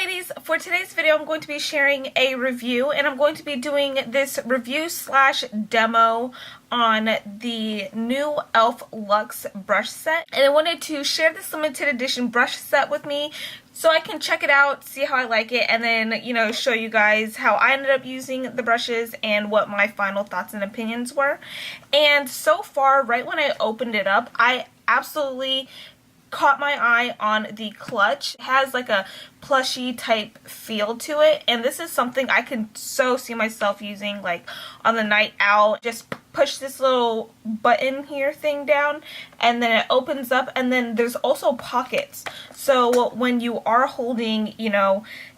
ladies, for today's video I'm going to be sharing a review, and I'm going to be doing this review slash demo on the new e.l.f. Luxe brush set. And I wanted to share this limited edition brush set with me so I can check it out, see how I like it, and then, show you guys how I ended up using the brushes and what my final thoughts and opinions were. And so far, right when I opened it up, I absolutely caught my eye on the clutch. It has like a plushy type feel to it, and this is something I can so see myself using like on the night out. Just push this little button here thing down and then it opens up, and then there's also pockets, so when you are holding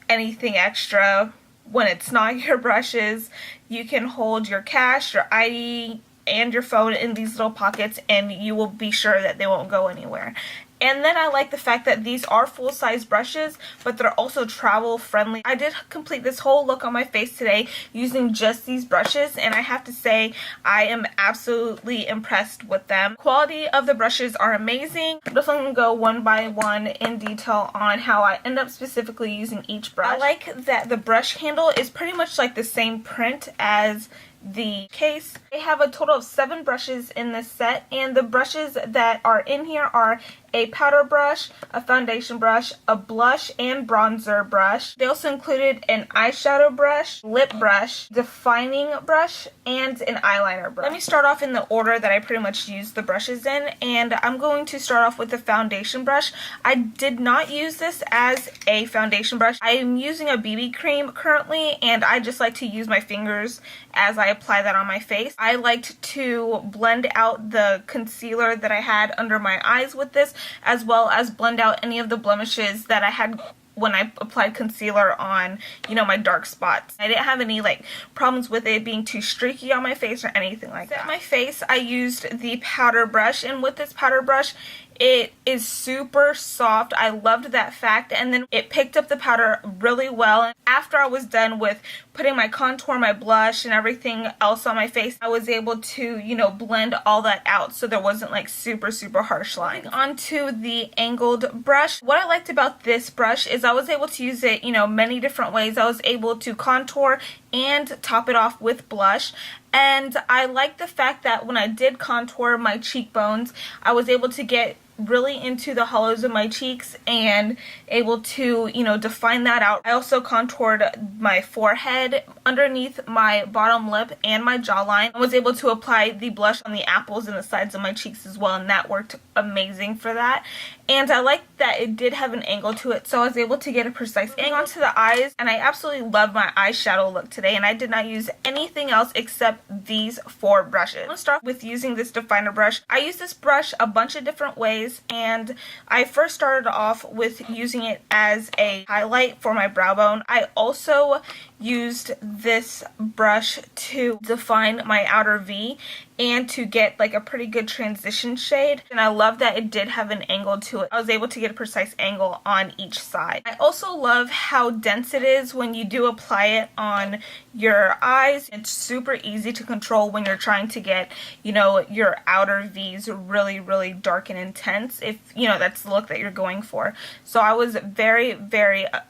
anything extra when it's not your brushes, you can hold your cash, your ID, and your phone in these little pockets, and you will be sure that they won't go anywhere. And then I like the fact that these are full-size brushes, but they're also travel friendly. I did complete this whole look on my face today using just these brushes, and I have to say I am absolutely impressed with them. Quality of the brushes are amazing. I'm definitely going to go one by one in detail on how I end up specifically using each brush. I like that the brush handle is pretty much like the same print as the case. I have a total of 7 brushes in this set, and the brushes that are in here are a powder brush, a foundation brush, a blush and bronzer brush. They also included an eyeshadow brush, lip brush, defining brush, and an eyeliner brush. Let me start off in the order that I pretty much used the brushes in, and I'm going to start off with the foundation brush. I did not use this as a foundation brush. I am using a BB cream currently, and I just like to use my fingers as I apply that on my face. I liked to blend out the concealer that I had under my eyes with this, as well as blend out any of the blemishes that I had when I applied concealer on, my dark spots. I didn't have any problems with it being too streaky on my face or anything like that. On my face, I used the powder brush, and with this powder brush, it is super soft. I loved that fact, and then it picked up the powder really well. After I was done with putting my contour, my blush, and everything else on my face, I was able to, blend all that out so there wasn't super harsh lines. Onto the angled brush. What I liked about this brush is I was able to use it, many different ways. I was able to contour and top it off with blush. And I like the fact that when I did contour my cheekbones, I was able to get really into the hollows of my cheeks and able to, define that out. I also contoured my forehead, underneath my bottom lip, and my jawline. I was able to apply the blush on the apples and the sides of my cheeks as well, and that worked amazing for that. And I liked that it did have an angle to it, so I was able to get a precise angle onto the eyes, and I absolutely love my eyeshadow look today, and I did not use anything else except these 4 brushes. I'm going to start with using this definer brush. I use this brush a bunch of different ways, and I first started off with using it as a highlight for my brow bone. I also used this brush to define my outer V and to get a pretty good transition shade, and I love that it did have an angle to it. I was able to get a precise angle on each side. I also love how dense it is when you do apply it on your eyes. It's super easy to control when you're trying to get your outer V's really dark and intense, if that's the look that you're going for. So I was very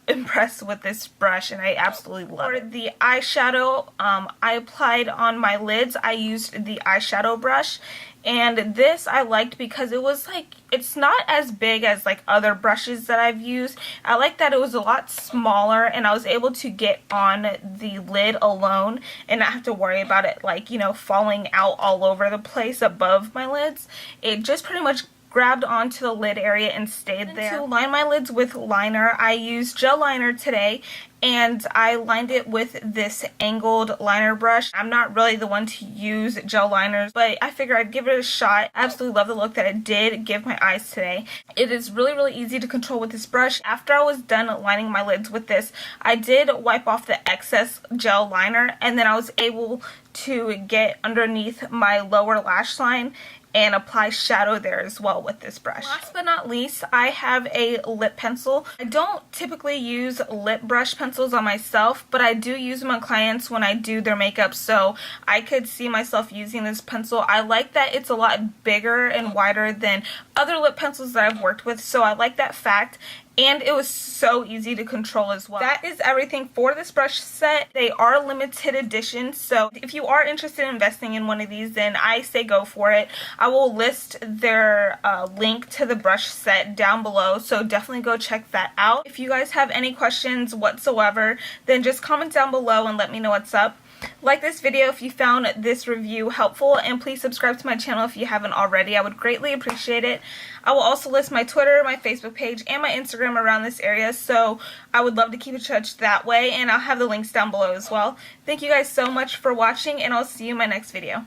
impressed with this brush, and I absolutely love it. For the eyeshadow, I applied on my lids. I used the eyeshadow brush, and this I liked because it was it's not as big as other brushes that I've used. I like that it was a lot smaller, and I was able to get on the lid alone and not have to worry about it falling out all over the place above my lids. It just pretty much grabbed onto the lid area and stayed there. To line my lids with liner, I used gel liner today, and I lined it with this angled liner brush. I'm not really the one to use gel liners, but I figured I'd give it a shot. I absolutely love the look that it did give my eyes today. It is really easy to control with this brush. After I was done lining my lids with this, I did wipe off the excess gel liner, and then I was able to get underneath my lower lash line and apply shadow there as well with this brush. Last but not least, I have a lip pencil. I don't typically use lip brush pencils on myself, but I do use them on clients when I do their makeup, so I could see myself using this pencil. I like that it's a lot bigger and wider than other lip pencils that I've worked with, so I like that fact. and it was so easy to control as well. That is everything for this brush set. They are limited edition, so if you are interested in investing in one of these, then I say go for it. I will list their link to the brush set down below, so definitely go check that out. If you guys have any questions whatsoever, then just comment down below and let me know what's up. Like this video if you found this review helpful, and please subscribe to my channel if you haven't already. I would greatly appreciate it. I will also list my Twitter, my Facebook page, and my Instagram around this area, so I would love to keep in touch that way, and I'll have the links down below as well. Thank you guys so much for watching, and I'll see you in my next video.